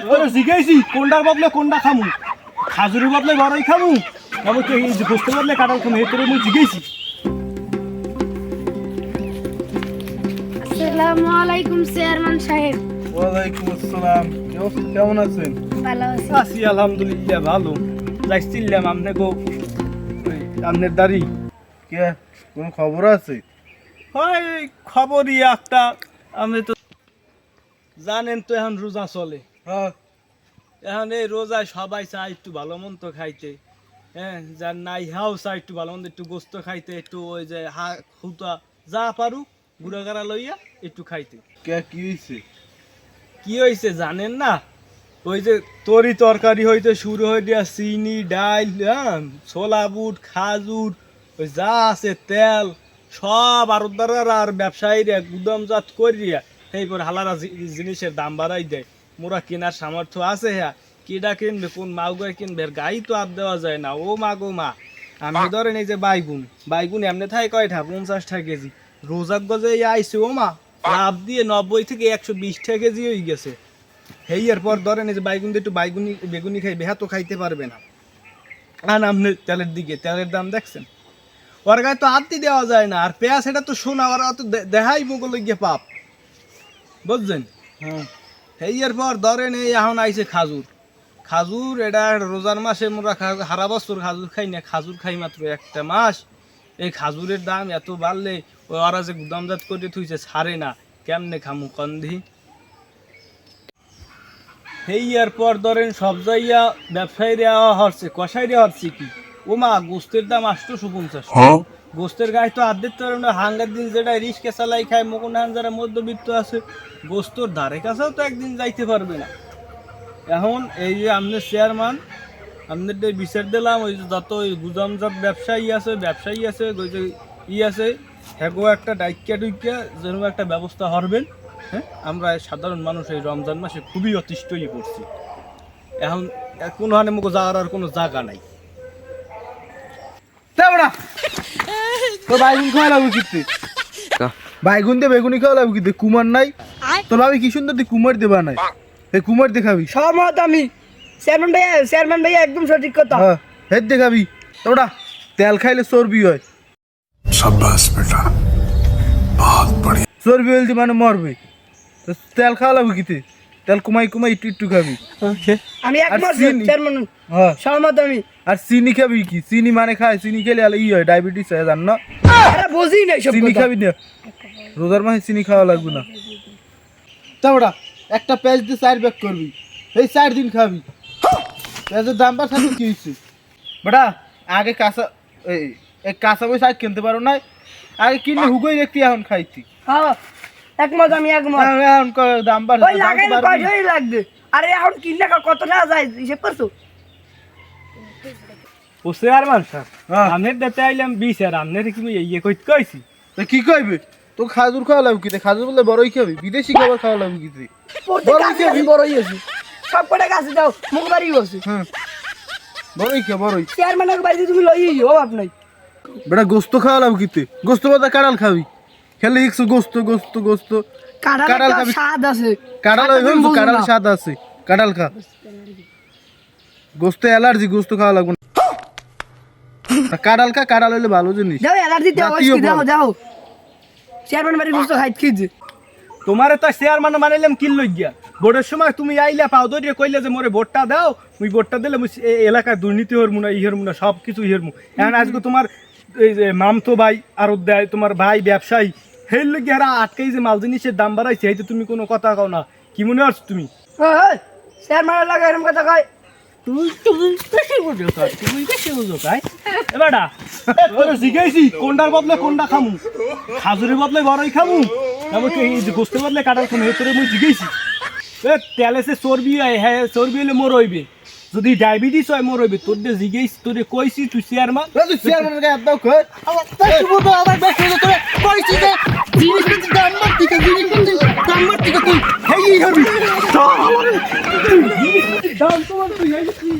তোরে জিগাইছি কোনটার বদলে কোনটা খামু খাজুরের বদলে বড়ই খামু আমি তো এই গোস্তের বদলে কাঁঠাল খামু এই তোরে মুই জিগাইছি। আসসালামু আলাইকুম চেয়ারম্যান সাহেব। ওয়ালাইকুম আসসালাম। কেমন আছেন? ভালো আছি। আছি আলহামদুলিল্লাহ ভালো। যাইছিলাম আমনে গো আমনের দাড়ি কে কোন খবর আছে? হয় খবরই একটা আমি তো জানেন তো এখন রোজা চলে। হ্যাঁ এখন এই রোজায় সবাই চায় একটু ভালো মন্দ খাইতে, হ্যাঁ যার নাই হাও চায় একটু ভালো মন্দ একটু গোস্ত খাইতে, একটু ওই যে খুঁতা যা পারু গুড়াগাড়া লইয়া একটু খাইতে। কে কি হয়েছে? কি হয়েছে জানেন না? ওই যে তরি তরকারি হইতে শুরু হয়ে দিয়া চিনি ডাইল, হ্যাঁ ছোলা বুট খাজুর ওই যা আছে তেল সব আরদারা আর ব্যবসায়ীরা গুদামজাত করিয়া এইপর হালারা জিনিসের দাম বাড়াই দেয়। মোরা কেনার সামর্থ্য আছে, হ্যাঁ কিডা কিনবে কোন মাউগায় কিনবে গাই তো আর দেওয়া যায় না। ও মা গো মা, আমি ধরেন এই যে বাইগুন এমনি থাকে কয়টা 50 টাকা কেজি, রোজার গজে আইছে ও মা লাভ দিয়ে 90 থেকে 120 টাকা কেজি হয়ে গেছে। এই এরপর ধরেন এই যে বাইগুন দিয়ে একটু বেগুনি খাইবে, হ্যাঁ তো খাইতে পারবে না। আর আপনি তেলের দিকে তেলের দাম দেখছেন, ওর গায়ে তো আত্মি দেওয়া যায় না। আর পেঁয়াজ এটা তো শোনা ওরা তো দেখাই মুগল গিয়ে পাপ, বুঝছেন? হ্যাঁ এই এরপর ধরেন এই এখন আইছে খাজুর এটা রোজার মাসে মোরা সারা বছর খাজুর খাই না, খাজুর খাই মাত্র একটা মাস। এই খাজুরের দাম এত বাড়লে ওরা যে গুদামজাত করে থুইছে ছাড়ে না, কেমনে খামু কন্ধি। এই এরপর ধরেন সব জায়গা ব্যবসায়ীরা হচ্ছে কষাইরা হচ্ছে কি ও মা গোস্তের দাম 850। গোস্তের গায়ে তো আর্ধেক তো হাঙ্গার দিন যেটা রিস্কে চালাই খায় মকন হান যারা মধ্যবিত্ত আছে গোস্তর ধারে কাছেও তো একদিন যাইতে পারবে না। এখন এই যে আপনার চেয়ারম্যান আপনার বিচার দিলাম ওই যে যত ওই গুদামজাত ব্যবসায়ী আছে ওই যে আছে হ্যাগো একটা ডাইকিয়া ডুইকিয়া যেন একটা ব্যবস্থা হরবেন। হ্যাঁ আমরা সাধারণ মানুষ এই রমজান মাসে খুবই অতিষ্ঠ হয়ে পড়ছি। এখন কোনো হানে মুখ যাওয়ার আর কোনো জায়গা নাই। তো বাইগুন খাওয়া লাগবে কিতে? বাইগুন দিয়ে বেগুনি খাওয়া লাগবে কিতে? কুমার নাই তোর ভাবি কি সুন্দর তুই কুমার দেবা নাই, এই কুমার দেখাবি? সহমত আমি। চেয়ারম্যান ভাইয়া একদম সঠিক কথা। হ্যাঁ হেড দেখাবি। তোরা তেল খাইলে চর্বি হয়। शाबाश बेटा बहुत बढ़िया। চর্বি হইলে মানে মরবে। তো তেল খাওয়া লাগবে কিতে? তেল কমাই একটু খাবি। আমি একমত আর চিনি? চেয়ারম্যান, হ্যাঁ সহমত আমি। আর চিনি খাবি কি? চিনি মানে খায়, চিনি খেলে ই হয় ডায়াবেটিস হয় জান না? আরে বুঝি নাই সব চিনি কথা। খাবি না, রোজার মাসে চিনি খাওয়া লাগবে না। তাওড়া একটা পেঁয়াজ দিয়ে 4 ব্যাগ করবি, এই 4 দিন খাবি। পেঁয়াজের দাম বাড়ছে কি হয়েছে বেটা? আগে কাঁচা এই কাঁচা বই শাক কিনতে পারো না, আগে কিনে হুগোই দেখতি এখন খাইতি। হ্যাঁ একমত আমি একমত। এখন দাম বাড়ছে, ওই লাগাইলে কয়টাই লাগবে। আরে এখন কিনলে কত না যায় হিসেব করছো? ও চেয়ারম্যান স্যার হ্যাঁ। আপনার দিতে আইলাম 20 আর আপনার কি কইতে কইছি? তা কি কইবে? তো খাজুর খাওয়া লাগবে কিতে? খাজুর বললে বড়ই খাবি, বিদেশি খাবার খাওয়া লাগবে কিতে? প্রত্যেক গাছে আমি বড়ই আছি, সব কটা গাছে যাও মুখ বাড়িও আছে। হ্যাঁ বড়ই খা বড়ই। চেয়ারম্যানের বাড়িতে তুমি লই ও আপনাই বেটা গোস্ত খাওয়া লাগবে কিতে? গোস্ত বাদা কাঁড়াল খাবি, খেলে একশো গোস্ত গোস্ত গোস্ত কাঁঠাল কাঁঠাল খাবি। স্বাদ আছে। কাঁঠাল কাঁঠাল স্বাদ আছে, কাঁঠাল খা। গোস্ত অ্যালার্জি, গোস্ত খাওয়া লাগবে না। কাঁঠাল খা, কাঁঠাল হইলে ভালো জিনিস। যাও অ্যালার্জিতে জাতীয় অবশ্যই ফল। যাও। চেয়ারম্যান বাড়ি বুঝতে খাইতে খেয়েছে। তোমারে তো চেয়ারম্যান মানাইলাম কি লইয়া ভোটের সময় তুমি আইলা পাও ধরিয়ে কইলে যে মোরে ভোটটা দাও, মুই ভোটটা দিলে মুই এলাকায় দুর্নীতি হরমু না ইহরমু না সব কিছু ইহরমু। এখন আজকে তোমার এই যে মামতো ভাই আরো দেয়, তোমার ভাই ব্যবসায়ী সেই লইয়া এরা আটকেই যে মাল জিনিসের দাম বাড়াইছে এইতে তুমি কোনো কথা কও না, কি মনে হচ্ছে তুমি? চেয়ারম্যানের লাগে এরকম কথা কয়। তুই বেশি বুঝো তাই, তুই বেশি বুঝো তাই। এবারটা তোরে জিগাইছি কোনটার বদলে কোনটা খামু খাজুরের বদলে বড়ই খামু এমনকি এই যে গোস্তের বদলে কাঁঠাল খামু এই তোরে মুই জিগাইছি। তেলে সে চর্বি হয়, হ্যাঁ চর্বি হলে মোর হইবে, যদি ডায়াবেটিস হয় মোর হইবে। তোর দিয়ে জিগাইছি তোরে কইছি তুই চেয়ারম্যান তুই চেয়ারম্যানের গায়ে হাত দাও কই? আমার বেশি হলো তোরে কইছি যে জিনিস কিন্তু দাম বাড়তি, জিনিস কিন্তু দাম বাড়তি তুই হেই হবি দাম তোমার তুই